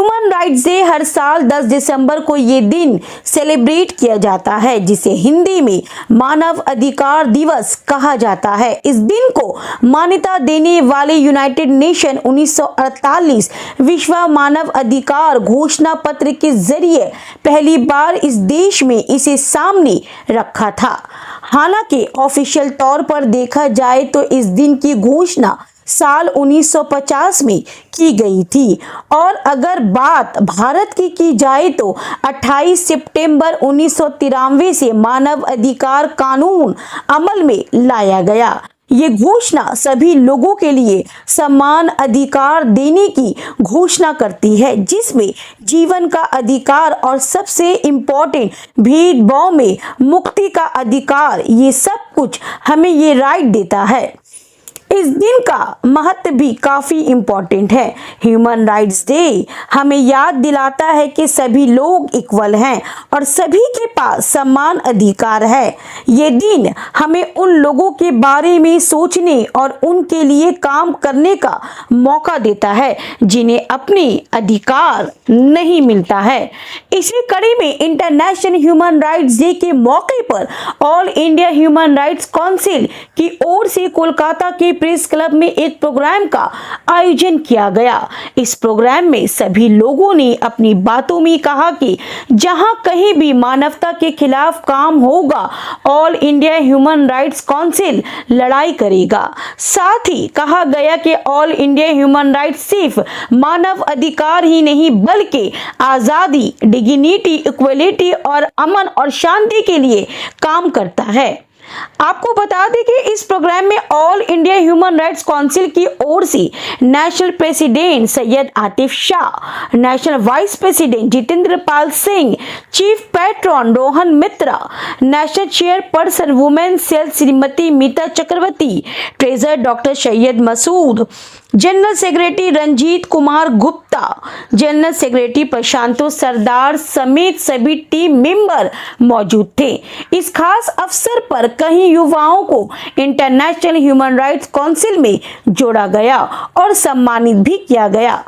Human rights day हर साल 10 दिसंबर को ये दिन सेलिब्रेट किया जाता है, जिसे हिंदी में मानव अधिकार दिवस कहा जाता है। इस दिन को मान्यता देने वाले यूनाइटेड नेशन 1948 विश्व मानव अधिकार घोषणा पत्र के जरिए पहली बार इस देश में इसे सामने रखा था। हालांकि ऑफिशियल तौर पर देखा जाए तो इस दिन की घोषणा साल 1950 में की गई थी और अगर बात भारत की जाए तो 28 सितंबर 1993 से मानव अधिकार कानून अमल में लाया गया। ये घोषणा सभी लोगों के लिए समान अधिकार देने की घोषणा करती है, जिसमें जीवन का अधिकार और सबसे इम्पोर्टेंट भेदभाव में मुक्ति का अधिकार, ये सब कुछ हमें ये राइट देता है। इस दिन का महत्व भी काफी इम्पोर्टेंट है। ह्यूमन राइट्स डे हमें याद दिलाता है कि सभी लोग इक्वल हैं और सभी के पास समान अधिकार है। ये दिन हमें उन लोगों के बारे में सोचने और उनके लिए काम करने का मौका देता है जिन्हें अपने अधिकार नहीं मिलता है। इसी कड़ी में इंटरनेशनल ह्यूमन राइट्स डे के मौके पर all India human rights council की ओर से कोलकाता के प्रेस क्लब में एक प्रोग्राम का आयोजन किया गया। इस प्रोग्राम में सभी लोगों ने अपनी बातों में कहा कि जहां कहीं भी मानवता के खिलाफ काम होगा, all India human rights council लड़ाई करेगा। साथ ही कहा गया कि ऑल इंडिया ह्यूमन राइट्स सिर्फ मानव अधिकार ही नहीं बल्कि आजादी, डिग्निटी, इक्वलिटी और अमन और शांति के लिए काम करता है। आपको बता दें कि इस प्रोग्राम में all India human rights council की ओर से national president Syed Atif Shah, national vice president Jitendra Pal Singh, chief patron Rohan Mitra, national chairperson women cell Shrimati Meeta Chakraborty, treasurer doctor Syed Masood, general secretary Ranjit Kumar Gupta, general secretary Prashanto Sardar समेत सभी टीम मेंबर मौजूद थे। इस खास अवसर पर कई युवाओं को इंटरनेशनल ह्यूमन राइट्स काउंसिल में जोड़ा गया और सम्मानित भी किया गया।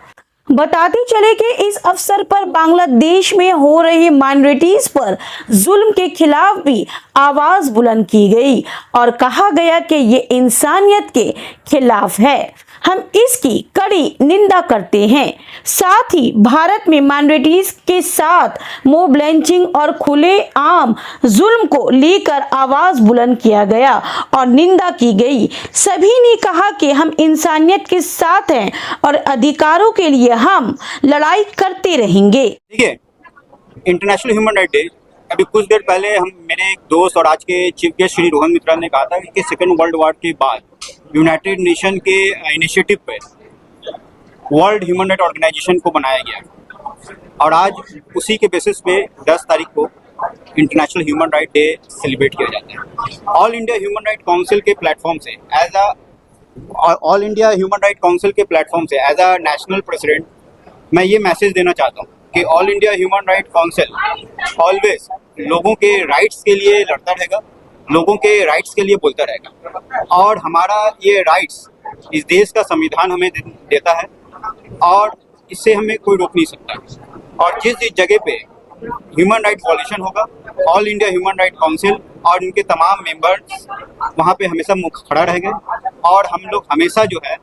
बताते चले कि इस अवसर पर बांग्लादेश में हो रही माइनॉरिटीज पर जुल्म के खिलाफ भी आवाज बुलंद की गई और कहा गया कि ये इंसानियत के खिलाफ है। हम इसकी कड़ी निंदा करते हैं। साथ ही भारत में माइनॉरिटीज के साथ मॉब लिंचिंग और खुले आम जुल्म को लेकर आवाज बुलंद किया गया और निंदा की गई। सभी ने कहा कि हम इंसानियत के साथ हैं और अधिकारों के लिए हम लड़ाई करते रहेंगे। देखिए, इंटरनेशनल ह्यूमन राइट डे अभी कुछ देर पहले मेरे एक दोस्त और आज के चीफ गेस्ट श्री रोहन मित्रा ने कहा था कि सेकेंड वर्ल्ड वॉर के बाद यूनाइटेड नेशन के इनिशिएटिव पे वर्ल्ड ह्यूमन राइट ऑर्गेनाइजेशन को बनाया गया और आज उसी के बेसिस पे 10 तारीख को international human right day celebrate किया जाता है। All India human right council के प्लेटफॉर्म से एज अ नेशनल प्रेसिडेंट मैं ये मैसेज देना चाहता हूँ कि all India human right council always लोगों के राइट्स के लिए लड़ता रहेगा, लोगों के राइट्स के लिए बोलता रहेगा और हमारा ये राइट्स इस देश का संविधान हमें देता है और इससे हमें कोई रोक नहीं सकता। और जिस जगह पे ह्यूमन राइट वॉल्यूशन होगा, all India human right council और इनके तमाम मेंबर्स वहाँ पे हमेशा मुख खड़ा रहेंगे और हम लोग हमेशा जो है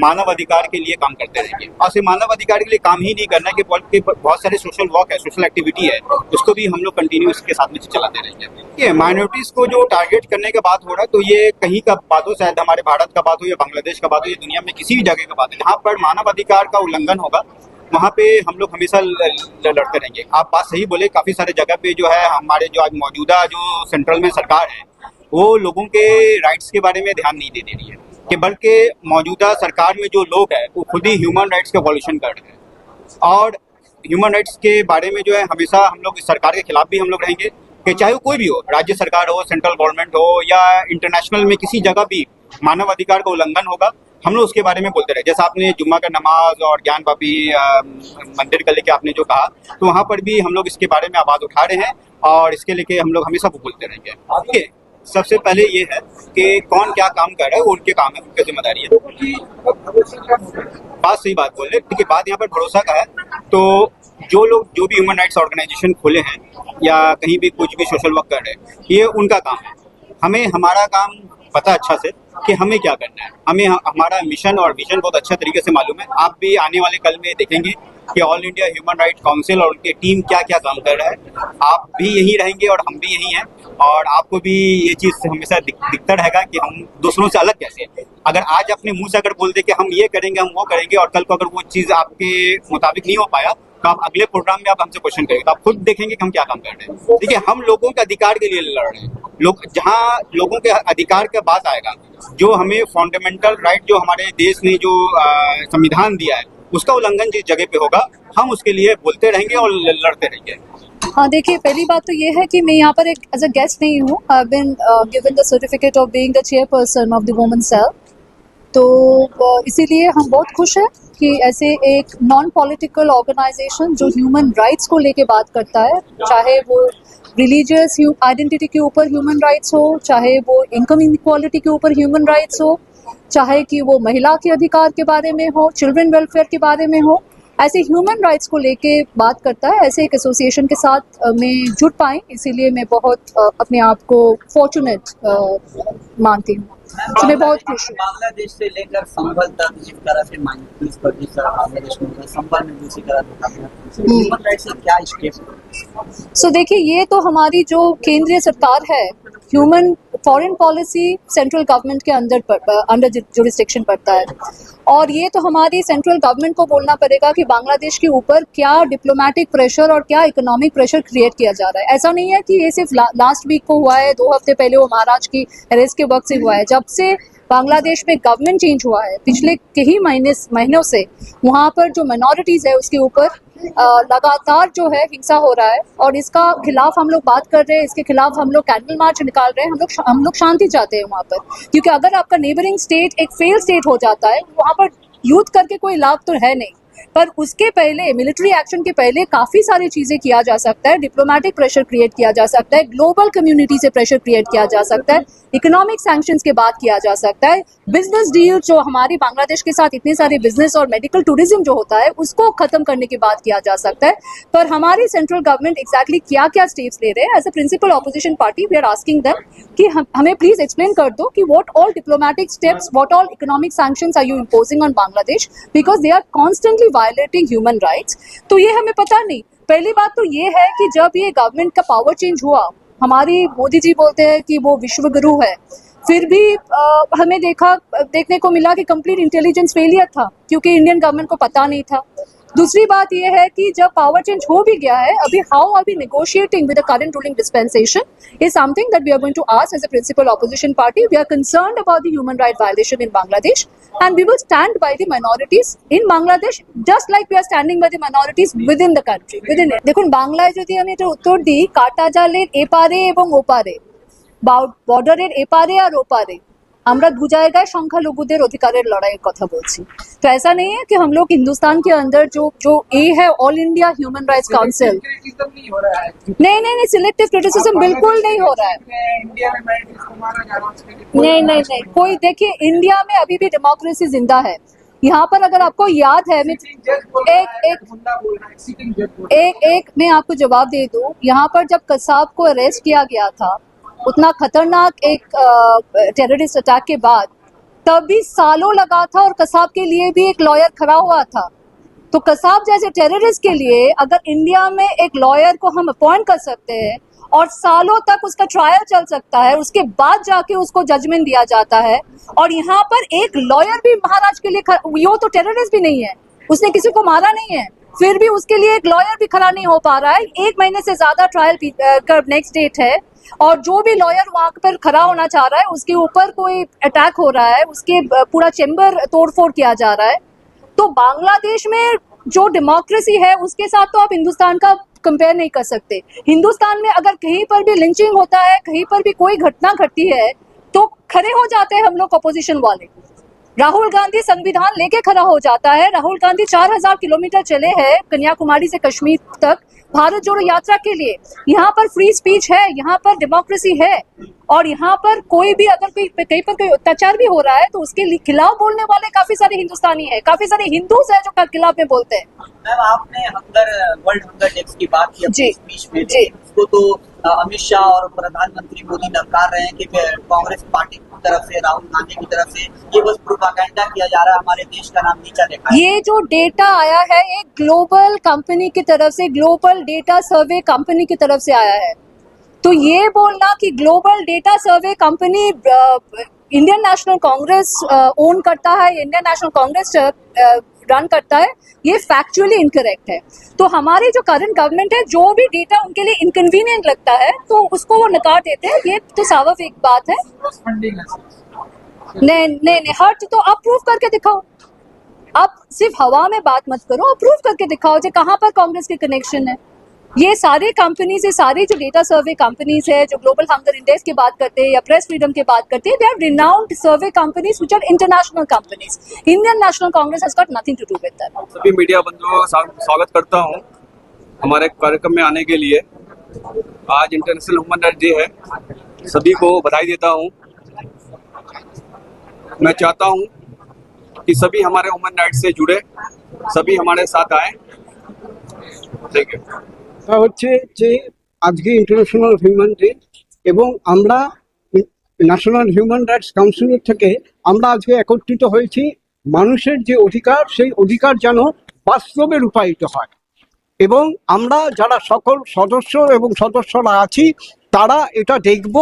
मानव अधिकार के लिए काम करते रहेंगे। और सिर्फ मानव अधिकार के लिए काम ही नहीं करना है कि बहुत सारे सोशल वर्क है, सोशल एक्टिविटी है, उसको भी हम लोग कंटिन्यू इसके साथ में चलाते रहेंगे। ये माइनॉरिटीज को जो टारगेट करने का बात हो रहा है तो ये कहीं का बात हो, शायद हमारे भारत का बात हो या बांग्लादेश का बात हो या दुनिया में किसी भी जगह का बात हो, जहाँ पर मानव अधिकार का उल्लंघन होगा वहाँ पे हम लोग हमेशा लड़ते रहेंगे। आप बात सही बोले, काफ़ी सारे जगह पे जो है हमारे जो आज मौजूदा जो सेंट्रल में सरकार है वो लोगों के राइट्स के बारे में ध्यान नहीं दे रही है कि बल्कि मौजूदा सरकार में जो लोग हैं वो खुद ही ह्यूमन राइट्स का वॉल्यूशन कर रहे हैं और ह्यूमन राइट्स के बारे में जो है हमेशा हम लोग इस सरकार के खिलाफ भी हम लोग रहेंगे कि चाहे वो कोई भी हो, राज्य सरकार हो, सेंट्रल गवर्नमेंट हो या इंटरनेशनल में किसी जगह भी मानव अधिकार का उल्लंघन होगा हम लोग उसके बारे में बोलते रहे। जैसा आपने जुम्मा का नमाज और ज्ञान वापी मंदिर का लेके आपने जो कहा तो वहाँ पर भी हम लोग इसके बारे में आवाज़ उठा रहे हैं और इसके लेके हम लोग हमेशा बोलते रहेंगे। सबसे पहले ये है कि कौन क्या काम कर रहा है, वो उनके काम है, उनकी जिम्मेदारी है। बात सही बात बोल रहे, देखिए बात यहाँ पर भरोसा का है। तो जो लोग जो भी ह्यूमन राइट्स ऑर्गेनाइजेशन खोले हैं या कहीं भी कुछ भी सोशल वर्क कर रहे हैं, ये उनका काम है। हमें हमारा काम पता अच्छा से कि हमें क्या करना है। हमें हमारा मिशन और विजन बहुत अच्छा तरीके से मालूम है। आप भी आने वाले कल में देखेंगे कि all India human rights council और उनकी टीम क्या क्या काम कर रहा है। आप भी यहीं रहेंगे और हम भी यहीं हैं, और आपको भी ये चीज़ हमेशा दिखता रहेगा कि हम दूसरों से अलग कैसे हैं। अगर आज अपने मुंह से अगर बोल दे कि हम ये करेंगे, हम वो करेंगे, और कल को अगर वो चीज़ आपके मुताबिक नहीं हो पाया, तो आप अगले प्रोग्राम में आप हमसे क्वेश्चन करेंगे, तो आप खुद देखेंगे कि हम क्या काम कर रहे हैं। देखिए, हम लोगों के अधिकार के लिए लड़ रहे हैं। लोग जहाँ लोगों के अधिकार का बात आएगा, जो हमें फंडामेंटल राइट जो हमारे देश ने जो संविधान दिया है, उसका उल्लंघन जिस जगह पे होगा, हम उसके लिए बोलते रहेंगे और लड़ते रहेंगे। हाँ, देखिए पहली बात तो ये है कि मैं यहाँ पर एक एज अ गेस्ट नहीं हूँ। I have been given the certificate of being the chairperson of the women cell. तो इसीलिए हम बहुत खुश हैं कि ऐसे एक नॉन पॉलिटिकल ऑर्गेनाइजेशन जो ह्यूमन राइट्स को लेके बात करता है, चाहे वो रिलीजियस आइडेंटिटी के ऊपर ह्यूमन राइट्स हो, चाहे वो इनकम इनक्वालिटी के ऊपर ह्यूमन राइट्स हो, चाहे कि वो महिला के अधिकार के बारे में हो, चिल्ड्रन वेलफेयर के बारे में हो, ऐसे ह्यूमन राइट्स को लेके बात करता है। ऐसे एक एसोसिएशन के साथ मैं जुड़ पाई, इसीलिए मैं बहुत अपने आप को फॉर्चुनेट मानती हूँ। तो मैं बहुत खुश हूँ। बांग्लादेश से लेकर संभल तक जिस तरह से पुलिस पर जिस तरह बांग्लादेश में संभल में दूसरी तरह ह्यूमन राइट्स से क्या स्टेप। सो देखिए, ये तो हमारी जो केंद्रीय सरकार है, human foreign policy central government के अंडर जुरिस्डिक्शन पड़ता है, और ये तो हमारी सेंट्रल गवर्नमेंट को बोलना पड़ेगा कि बांग्लादेश के ऊपर क्या डिप्लोमेटिक प्रेशर और क्या इकोनॉमिक प्रेशर क्रिएट किया जा रहा है। ऐसा नहीं है कि ये सिर्फ लास्ट वीक को हुआ है, 2 हफ्ते पहले वो महाराज की अरेस्ट के वक्त से हुआ है। जब से बांग्लादेश में गवर्नमेंट चेंज हुआ है, पिछले कई महीनों से वहाँ पर जो माइनॉरिटीज़ है उसके ऊपर लगातार जो है हिंसा हो रहा है, और इसका खिलाफ हम लोग बात कर रहे हैं। इसके खिलाफ हम लोग कैंडल मार्च निकाल रहे हैं। हम लोग शांति चाहते हैं वहाँ पर, क्योंकि अगर आपका नेबरिंग स्टेट एक फेल स्टेट हो जाता है, वहाँ पर युद्ध करके कोई लाभ तो है नहीं। पर उसके पहले, मिलिट्री एक्शन के पहले काफ़ी सारी चीज़ें किया जा सकता है। डिप्लोमेटिक प्रेशर क्रिएट किया जा सकता है, ग्लोबल कम्युनिटी से प्रेशर क्रिएट किया जा सकता है, इकोनॉमिक सैंक्शंस के बात किया जा सकता है, बिजनेस डील जो हमारी बांग्लादेश के साथ इतने सारे बिजनेस और मेडिकल टूरिज्म जो होता है उसको खत्म करने की बात किया जा सकता है। पर हमारी सेंट्रल गवर्नमेंट एग्जैक्टली क्या क्या स्टेप्स ले रहे हैं, as a principal opposition party we are asking them कि हमें प्लीज एक्सप्लेन कर दो कि what all diplomatic steps, what all economic sanctions are you imposing on Bangladesh, because they are constantly violating human rights. तो ये हमें पता नहीं। पहली बात तो ये है कि जब ये गवर्नमेंट का पावर चेंज हुआ, हमारी मोदी जी बोलते हैं कि वो विश्व गुरु है, फिर भी हमें देखने को मिला कि कंप्लीट इंटेलिजेंस फेलियर था, क्योंकि इंडियन गवर्नमेंट को पता नहीं था। दूसरी बात यह है कि जब पावर चेंज हो भी गया है, अभी how are we negotiating with the current ruling dispensation is something that we are going to ask as a principal opposition party. We are concerned about the human right violation in Bangladesh, and we will stand by the minorities in Bangladesh just like we are standing by the minorities within the country, within it. দেখুন, বাংলায় যদি আমি এটা উত্তর দিই, কাটা জালের এপারে এবং ওপারে, বর্ডারের এপারে আর ওপারে আমরা দু জায়গায় সংখ্যালঘুদের অধিকারের লড়াইয়ের কথা বলছি। तो ऐसा नहीं है कि हम लोग हिंदुस्तान के अंदर जो ए है all India human rights council, नहीं, सिलेक्टिव क्रिटिसिज्म बिल्कुल नहीं हो रहा है। नहीं, कोई, देखिए इंडिया में अभी भी डेमोक्रेसी जिंदा है। यहाँ पर अगर आपको याद है, एक मैं आपको जवाब दे दूं, यहाँ पर जब कसाब को अरेस्ट किया गया था, उतना खतरनाक एक टेररिस्ट अटैक के बाद, तब भी सालों लगा था और कसाब के लिए भी एक लॉयर खड़ा हुआ था। तो कसाब जैसे टेररिस्ट के लिए अगर इंडिया में एक लॉयर को हम अपॉइंट कर सकते हैं और सालों तक उसका ट्रायल चल सकता है, उसके बाद जाके उसको जजमेंट दिया जाता है, और यहाँ पर एक लॉयर भी महाराज के लिए, वो तो टेररिस्ट भी नहीं है, उसने किसी को मारा नहीं है, फिर भी उसके लिए एक लॉयर भी खड़ा नहीं हो पा रहा है। 1 महीने से ज्यादा ट्रायल का नेक्स्ट डेट है, और जो भी लॉयर वहां पर खड़ा होना चाह रहा है उसके ऊपर कोई अटैक हो रहा है, उसके पूरा चेंबर तोड़फोड़ किया जा रहा है। तो बांग्लादेश में जो डेमोक्रेसी है उसके साथ तो आप हिंदुस्तान का कंपेयर नहीं कर सकते। हिंदुस्तान में अगर कहीं पर भी लिंचिंग होता है, कहीं पर भी कोई घटना घटती है, तो खड़े हो जाते हैं हम लोग अपोजिशन वाले। राहुल गांधी संविधान लेके खड़ा हो जाता है। राहुल गांधी 4000 किलोमीटर चले हैं कन्याकुमारी से कश्मीर तक भारत जोड़ो यात्रा के लिए। यहाँ पर फ्री स्पीच है, यहाँ पर डेमोक्रेसी है, और यहाँ पर कोई भी अगर कोई कहीं पर कोई अत्याचार भी हो रहा है तो उसके खिलाफ बोलने वाले काफी सारे हिंदुस्तानी है, काफी सारे हिंदूज है जो खिलाफ में बोलते हैं। मैम, आपने वर्ल्ड हंगर डेज की बात की अपनी जी, स्पीच में, जी। उसको तो अमित शाह और प्रधानमंत्री मोदी नकार रहे हैं कि कांग्रेस पार्टी की तरफ से, राहुल गांधी की तरफ से ये बस प्रोपागेंडा किया जा रहा है, हमारे देश का नाम नीचा देखा है। ये जो डेटा आया है एक ग्लोबल कंपनी की तरफ से, ग्लोबल डेटा सर्वे कंपनी की तरफ से आया है। तो ये बोलना कि global data survey company Indian National Congress own करता है, इंडियन नेशनल कांग्रेस रन करता है, ये फैक्चुअली इनकरेक्ट है। तो हमारी जो करंट गवर्नमेंट है, जो भी डेटा उनके लिए इनकन्वीनियंट लगता है तो उसको वो नकार देते हैं। ये तो स्वाभाविक बात है। नहीं, हर्ट तो आप प्रूव करके दिखाओ। आप सिर्फ हवा में बात मत करो, आप प्रूव करके दिखाओ जो कहाँ पर कांग्रेस के कनेक्शन है। ये सारे कंपनीज है, सारे जो डेटा सर्वे कंपनीज है, जो ग्लोबल हंगर इंडेक्स की बात करते हैं या प्रेस फ्रीडम की बात करते हैं, they are renowned survey companies which are international companies. Indian National Congress has got nothing to do with that. सभी मीडिया बंधुओं का स्वागत करता हूं हमारे कार्यक्रम में आने के लिए। आज इंटरनेशनल ह्यूमन राइट्स डे है, सभी को बधाई देता हूं। मैं चाहता हूं कि सभी हमारे ह्यूमन राइट्स से जुड़े, सभी हमारे साथ आए। ठीक है। হচ্ছে যে আজকে ইন্টারন্যাশনাল হিউম্যান ডে এবং আমরা ন্যাশনাল হিউম্যান রাইটস কাউন্সিলের থেকে আমরা আজকে একত্রিত হয়েছি মানুষের যে অধিকার সেই অধিকার যেন বাস্তবে রূপায়িত হয় এবং আমরা যারা সকল সদস্য এবং সদস্যরা আছি তারা এটা দেখব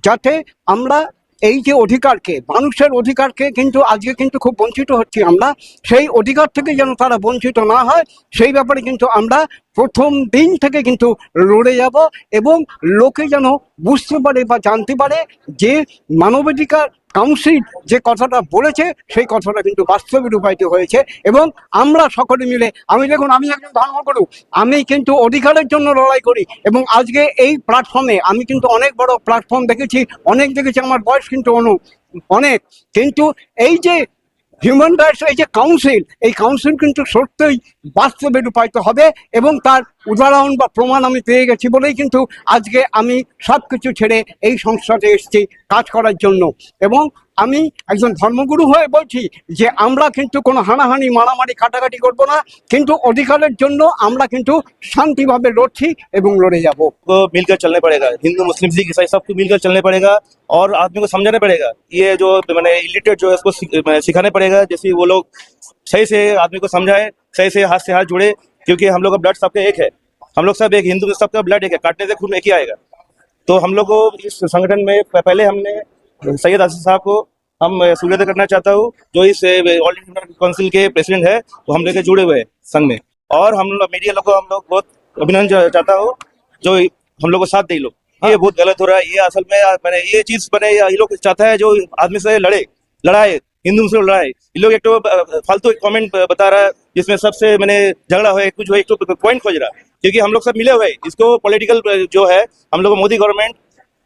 যাতে আমরা এই যে অধিকারকে, মানুষের অধিকারকে কিন্তু আজকে কিন্তু খুব বঞ্চিত হচ্ছি আমরা, সেই অধিকার থেকে যেন তারা বঞ্চিত না হয় সেই ব্যাপারে কিন্তু আমরা প্রথম দিন থেকে কিন্তু লড়ে যাব এবং লোকে যেন বুঝতে পারে বা জানতে পারে যে মানবাধিকার কাউন্সিল যে কথাটা বলেছে সেই কথাটা কিন্তু বাস্তবে রূপায়িত হয়েছে এবং আমরা সকলে মিলে, আমি দেখুন আমি একজন ধর্মগুরু, আমি কিন্তু অধিকারের জন্য লড়াই করি এবং আজকে এই প্ল্যাটফর্মে আমি কিন্তু অনেক বড় প্ল্যাটফর্ম দেখেছি, আমার বয়স কিন্তু অনেক, কিন্তু এই যে হিউম্যান রাইটস এই যে কাউন্সিল, এই কাউন্সিল কিন্তু সত্যই বাস্তবে রূপায়িত হবে এবং তার উদাহরণ বা প্রমাণ আমি পেয়ে গেছি বলেই কিন্তু আজকে আমি সব কিছু ছেড়ে এই সংস্থাতে এসেছি কাজ করার জন্য। এবং আমি একজন ধর্মগুরু হয়ে বলছি যে আমরা কিন্তু কোনো হানাহানি মারামারি কাটাকাটি করব না, কিন্তু অধিকারের জন্য আমরা কিন্তু শান্তিভাবে লড়ছি এবং লড়ে যাব। को मिलकर चलने पड़ेगा, हिंदू मुस्लिम सिख ईसाई सबको मिलकर चलने पड़ेगा और आदमी को समझाना पड़ेगा। ये जो मैंने इलिटरेट जो है उसको सिखाने पड़ेगा, जैसे वो लोग सही से आदमी को समझाए, सही से हाथ जुड़े, क्योंकि हम लोग का ब्लड सबका एक है, हम लोग सब एक, हिंदू सबका ब्लड एक है, काटने से खून एक ही आएगा। तो हम लोग को इस संगठन में पहले हमने सैयद आसिफ साहब को हम सूर्योदय करना चाहता हूँ, जो इस ऑल इंडिया काउंसिल के प्रेसिडेंट है, वो हम लेकर जुड़े हुए हैं संघ में। और हम लोग मीडिया लोग को हम लोग बहुत अभिनंदन चाहता हूँ जो हम लोग को साथ दे लोग। ये बहुत गलत हो रहा है, ये असल में मैंने ये चीज बने, ये लोग चाहता है जो आदमी से लड़ाए हिंदू मुस्लिम लड़ाए। ये लोग एक तो फालतू कमेंट बता रहा है जिसमें सबसे मैंने झगड़ा हो, कुछ हो, एक तो पॉइंट खोज रहा है, क्योंकि हम लोग सब मिले हुए हैं। इसको पॉलिटिकल जो है हम लोग मोदी गवर्नमेंट,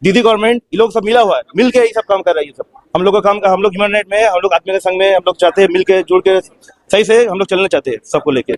दीदी गवर्नमेंट, ये लोग सब मिला हुआ है, मिल के ये सब काम कर रहा है। ये सब हम लोग का काम, हम लोग ह्यूमन राइट में, हम लोग आत्मीय संघ में हम लोग चाहते हैं मिल के जुड़ के सही से हम लोग चलना चाहते हैं सबको लेके।